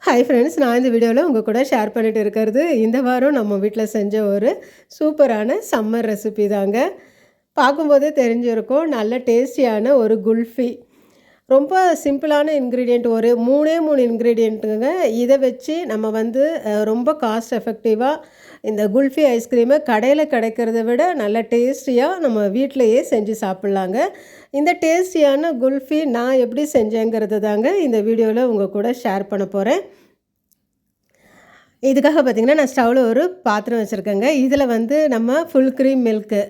Hi friends, நான் இந்த வீடியோவில் உங்கள் கூட ஷேர் பண்ணிட்டு இருக்கிறது இந்த வாரம் நம்ம வீட்டில் செஞ்ச ஒரு சூப்பரான சம்மர் ரெசிபி தாங்க. பார்க்கும்போதே தெரிஞ்சிருக்கும், நல்ல டேஸ்டியான ஒரு குல்ஃபி. ரொம்ப சிம்பிளான இன்க்ரீடியண்ட், ஒரு மூணு இன்க்ரீடியண்ட்டுங்க. இதை வச்சு நம்ம வந்து ரொம்ப காஸ்ட் எஃபெக்டிவாக இந்த குல்ஃபி ஐஸ்கிரீமை கடையில் கிடைக்கிறத விட நல்ல டேஸ்டியாக நம்ம வீட்டிலையே செஞ்சு சாப்பிட்லாங்க. இந்த டேஸ்டியான குல்ஃபி நான் எப்படி செஞ்சேங்கிறது தாங்க இந்த வீடியோவில் உங்கள் கூட ஷேர் பண்ண போகிறேன். இதுக்காக பார்த்திங்கன்னா, நான் ஸ்டவ்வில் ஒரு பாத்திரம் வச்சுருக்கேங்க. இதில் வந்து நம்ம ஃபுல் க்ரீம் மில்க்கு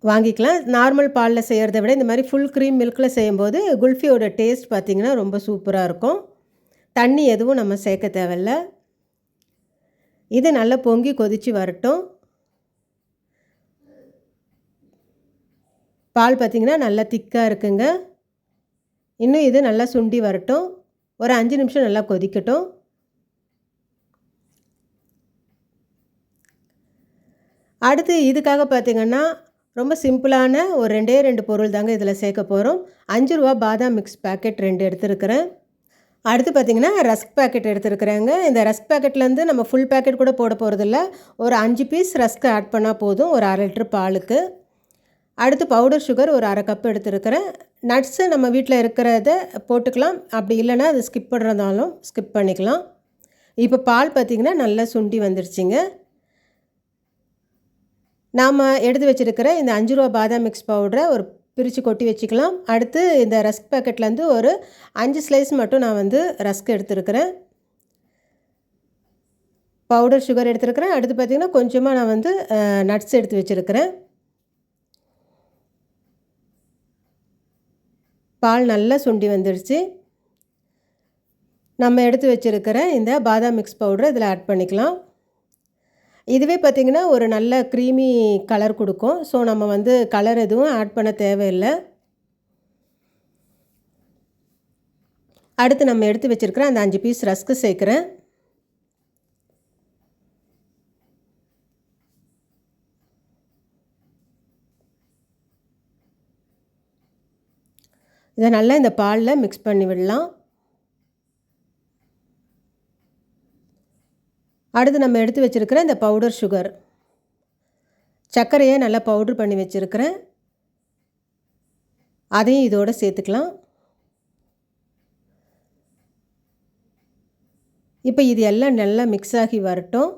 வாங்கிக்கலாம். நார்மல் பாலில் செய்கிறத விட இந்த மாதிரி ஃபுல் க்ரீம் மில்கில் செய்யும்போது குல்ஃபியோட டேஸ்ட் பார்த்திங்கன்னா ரொம்ப சூப்பராக இருக்கும். தண்ணி எதுவும் நம்ம சேர்க்க தேவையில்ல. இது நல்லா பொங்கி கொதித்து வரட்டும். பால் பார்த்திங்கன்னா நல்லா திக்காக இருக்குங்க. இன்னும் இது நல்லா சுண்டி வரட்டும். ஒரு 5 நிமிஷம் நல்லா கொதிக்கட்டும். அடுத்து இதுக்காக பார்த்திங்கன்னா, ரொம்ப சிம்பிளான ஒரு 2 பொருள் தாங்க இதில் சேர்க்க போகிறோம். ₹5 பாதாம் மிக்ஸ் பேக்கெட் 2 எடுத்துருக்கிறேன். அடுத்து பார்த்திங்கன்னா, ரஸ்க் பேக்கெட் எடுத்துருக்குறேங்க. இந்த ரஸ்க் பேக்கெட்லேருந்து நம்ம ஃபுல் பேக்கெட் கூட போட போகிறதில்ல. ஒரு 5 பீஸ் ரஸ்க் ஆட் பண்ணால் போதும், ஒரு 1/2 லிட்டர் பாலுக்கு. அடுத்து பவுடர் சுகர் ஒரு 1/2 கப் எடுத்துருக்கிறேன். நட்ஸு நம்ம வீட்டில் இருக்கிறத போட்டுக்கலாம். அப்படி இல்லைன்னா அது ஸ்கிப் பண்ணுறதாலும் ஸ்கிப் பண்ணிக்கலாம். இப்போ பால் பார்த்திங்கன்னா நல்லா சுண்டி வந்துடுச்சிங்க. நாம் எடுத்து வச்சுருக்கிற இந்த ₹5 பாதாம் மிக்ஸ் பவுடரை ஒரு பிரித்து கொட்டி வச்சுக்கலாம். அடுத்து இந்த ரஸ்க் பேக்கெட்லேருந்து ஒரு 5 ஸ்லைஸ் மட்டும் நான் வந்து ரஸ்க் எடுத்துருக்கிறேன். பவுடர் சுகர் எடுத்துருக்கிறேன். அடுத்து பார்த்திங்கன்னா கொஞ்சமாக நான் வந்து நட்ஸ் எடுத்து வச்சுருக்கிறேன். பால் நல்லா சுண்டி வந்துடுச்சு. நம்ம எடுத்து வச்சுருக்கிற இந்த பாதாம் மிக்ஸ் பவுடரை இதில் ஆட் பண்ணிக்கலாம். இதுவே பார்த்திங்கன்னா ஒரு நல்ல க்ரீமி கலர் கொடுக்கும். ஸோ நம்ம வந்து கலர் எதுவும் ஆட் பண்ண தேவையில்லை. அடுத்து நம்ம எடுத்து வச்சுருக்கிற அந்த 5 பீஸ் ரஸ்க்கு சேர்க்குறேன். இதை நல்லா இந்த பாலில் மிக்ஸ் பண்ணி விடலாம். அடுத்து நம்ம எடுத்து வச்சுருக்கிற இந்த பவுடர் சுகர், சர்க்கரையை நல்லா பவுட்ரு பண்ணி வச்சுருக்கிறேன். அதையும் இதோடு சேர்த்துக்கலாம். இப்போ இது எல்லாம் நல்லா மிக்ஸ் ஆகி வரட்டும்.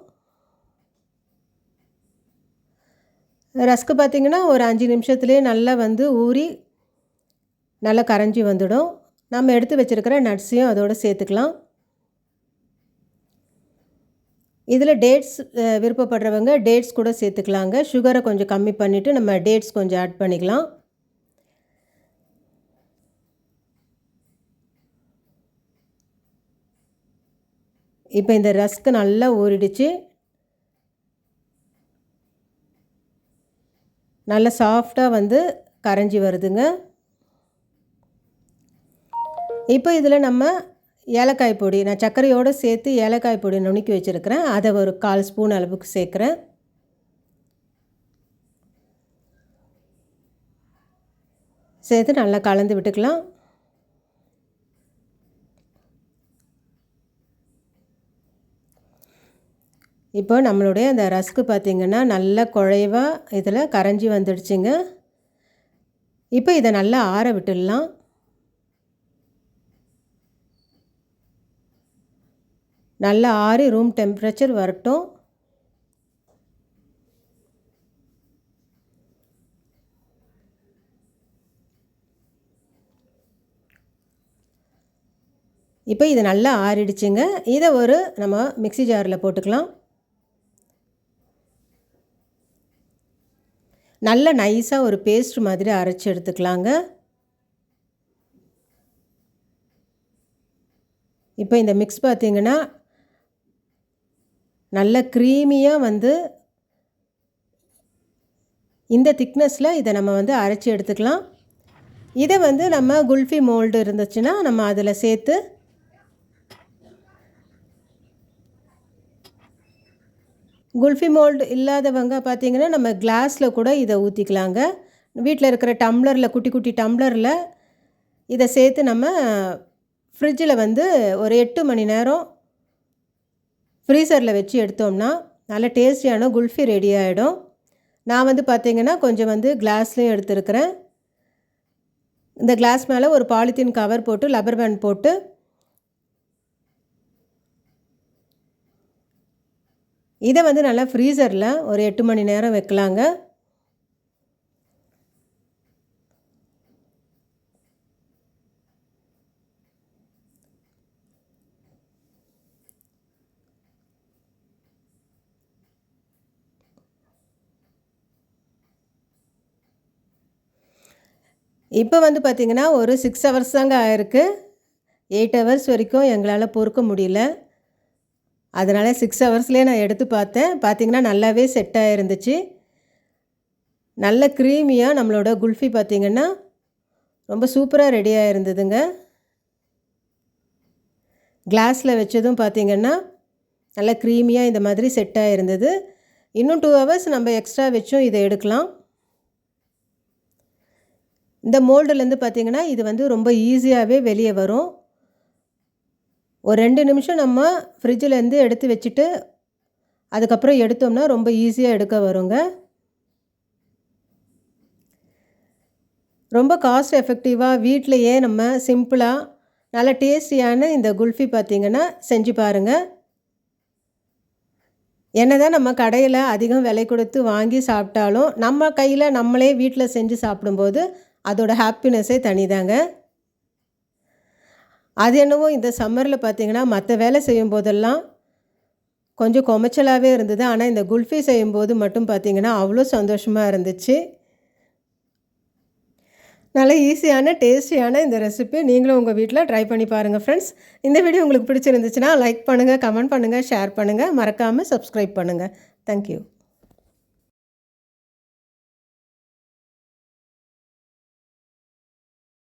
ரஸ்க்கு பார்த்திங்கன்னா ஒரு 5 நிமிஷத்துலேயே நல்லா வந்து ஊறி நல்லா கரைஞ்சி வந்துடும். நம்ம எடுத்து வச்சுருக்கிற நட்ஸையும் அதோடு சேர்த்துக்கலாம். இதில் டேட்ஸ் விருப்பப்படுறவங்க டேட்ஸ் கூட சேர்த்துக்கலாங்க. சுகரை கொஞ்சம் கம்மி பண்ணிவிட்டு நம்ம டேட்ஸ் கொஞ்சம் ஆட் பண்ணிக்கலாம். இப்போ இந்த ரஸ்க்கு நல்லா ஊறிடுச்சு. நல்லா சாஃப்டாக வந்து கரைஞ்சி வருதுங்க. இப்போ இதில் நம்ம ஏலக்காய் பொடி, நான் சர்க்கரையோடு சேர்த்து ஏலக்காய் பொடி நுணுக்கி வச்சுருக்கிறேன். அதை ஒரு 1/4 ஸ்பூன் அளவுக்கு சேர்க்குறேன். சேர்த்து நல்லா கலந்து விட்டுக்கலாம். இப்போ நம்மளுடைய அந்த ரஸ்க்கு பார்த்திங்கன்னா நல்லா குழைவாக இதில் கரைஞ்சி வந்துடுச்சுங்க. இப்போ இதை நல்லா ஆற விட்டுடலாம். நல்லா ஆறி ரூம் டெம்பரேச்சர் வரட்டும். இப்போ இது நல்லா ஆறிடுச்சுங்க. இதை ஒரு நம்ம மிக்ஸி ஜாரில் போட்டுக்கலாம். நல்ல நைஸாக ஒரு பேஸ்ட் மாதிரி அரைச்சி எடுத்துக்கலாங்க. இப்போ இந்த மிக்ஸ் பார்த்திங்கன்னா நல்ல க்ரீமியாக வந்து இந்த திக்னஸில் இதை நம்ம வந்து அரைச்சி எடுத்துக்கலாம். இதை வந்து நம்ம குல்ஃபி மோல்டு இருந்துச்சுன்னா நம்ம அதில் சேர்த்து குல்ஃபி மோல்டு இல்லாதவங்க பார்த்திங்கன்னா நம்ம கிளாஸில் கூட இதை ஊற்றிக்கலாங்க. வீட்டில் இருக்கிற டம்ளரில், குட்டி குட்டி டம்ளரில் இதை சேர்த்து நம்ம ஃப்ரிட்ஜில் வந்து ஒரு 8 மணி நேரம் ஃப்ரீசரில் வச்சு எடுத்தோம்னா நல்ல டேஸ்டியான குல்ஃபி ரெடி ஆகிடும். நான் வந்து பார்த்திங்கன்னா கொஞ்சம் வந்து கிளாஸ்லேயும் எடுத்துருக்கிறேன். இந்த கிளாஸ் மேலே ஒரு பாலித்தீன் கவர் போட்டு லப்பர் பேண்ட் போட்டு இதை வந்து நல்லா ஃப்ரீசரில் ஒரு 8 மணி நேரம் வைக்கலாங்க. இப்போ வந்து பார்த்திங்கன்னா ஒரு 6 ஹவர்ஸ் தாங்க ஆயிருக்கு. 8 ஹவர்ஸ் வரைக்கும் எங்களால் பொறுக்க முடியல. அதனால் 6 ஹவர்ஸ்லேயே நான் எடுத்து பார்த்தேன். பார்த்திங்கன்னா நல்லாவே செட் ஆகிருந்துச்சு. நல்ல க்ரீமியாக நம்மளோட குல்ஃபி பார்த்திங்கன்னா ரொம்ப சூப்பராக ரெடி ஆகிருந்ததுங்க. கிளாஸில் வச்சதும் பார்த்திங்கன்னா நல்லா க்ரீமியாக இந்த மாதிரி செட் ஆகிருந்தது. இன்னும் 2 ஹவர்ஸ் நம்ம எக்ஸ்ட்ரா வச்சும் இதை எடுக்கலாம். இந்த மோல்டுலேருந்து பார்த்திங்கன்னா இது வந்து ரொம்ப ஈஸியாகவே வெளியே வரும். ஒரு 2 நிமிஷம் நம்ம ஃப்ரிட்ஜிலேருந்து எடுத்து வச்சுட்டு அதுக்கப்புறம் எடுத்தோம்னா ரொம்ப ஈஸியாக எடுக்க வருங்க. ரொம்ப காஸ்ட் எஃபெக்டிவாக வீட்டிலையே நம்ம சிம்பிளாக நல்ல டேஸ்டியான இந்த குல்ஃபி பார்த்திங்கன்னா செஞ்சு பாருங்கள். என்ன தான் நம்ம கடையில் அதிகம் விலை கொடுத்து வாங்கி சாப்பிட்டாலும் நம்ம கையில் நம்மளே வீட்டில் செஞ்சு சாப்பிடும்போது அதோட ஹாப்பினஸ்ஸே தனிதாங்க. அது என்னவோ இந்த சம்மரில் பார்த்திங்கன்னா மற்ற வேலை செய்யும் போதெல்லாம் கொஞ்சம் குமைச்சலாகவே இருந்தது. ஆனால் இந்த குல்ஃபி செய்யும்போது மட்டும் பார்த்திங்கன்னா அவ்வளோ சந்தோஷமாக இருந்துச்சு. நல்ல ஈஸியான டேஸ்டியான இந்த ரெசிபி நீங்களும் உங்கள் வீட்டில் ட்ரை பண்ணி பாருங்கள் ஃப்ரெண்ட்ஸ். இந்த வீடியோ உங்களுக்கு பிடிச்சிருந்துச்சுன்னா லைக் பண்ணுங்கள், கமெண்ட் பண்ணுங்கள், ஷேர் பண்ணுங்கள், மறக்காமல் சப்ஸ்கிரைப் பண்ணுங்கள். தேங்க்யூ.